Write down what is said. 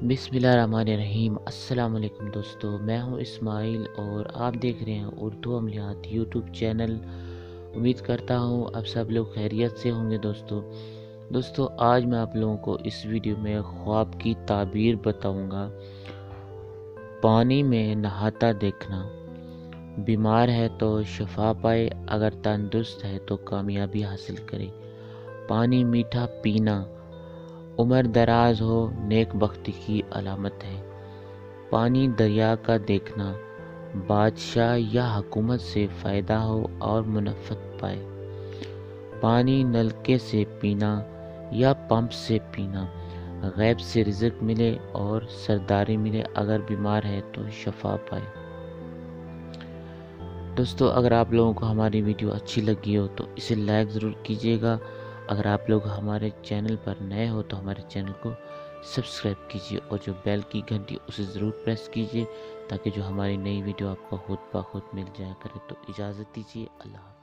बिस्मिल्लाहिर्रहमानिर्रहीम। अस्सलाम वालेकुम दोस्तों, मैं हूं इस्माइल और आप देख रहे हैं उर्दू अमलियात यूट्यूब चैनल। उम्मीद करता हूं आप सब लोग खैरियत से होंगे। दोस्तों आज मैं आप लोगों को इस वीडियो में ख्वाब की ताबीर बताऊंगा। पानी में नहाता देखना, बीमार है तो शफा पाए, अगर तंदुरुस्त है तो कामयाबी हासिल करे। पानी मीठा पीना, उम्र दराज हो, नेक बख्ती की अलामत है। पानी दरिया का देखना, बादशाह या हुकूमत से फ़ायदा हो और मुनफ़त पाए। पानी नलके से पीना या पंप से पीना, गैब से रिज़्क मिले और सरदारी मिले, अगर बीमार है तो शफा पाए। दोस्तों अगर आप लोगों को हमारी वीडियो अच्छी लगी हो तो इसे लाइक ज़रूर कीजिएगा। अगर आप लोग हमारे चैनल पर नए हो तो हमारे चैनल को सब्सक्राइब कीजिए और जो बेल की घंटी उसे ज़रूर प्रेस कीजिए ताकि जो हमारी नई वीडियो आपको खुद ब खुद मिल जाया करे। तो इजाज़त दीजिए, अल्लाह।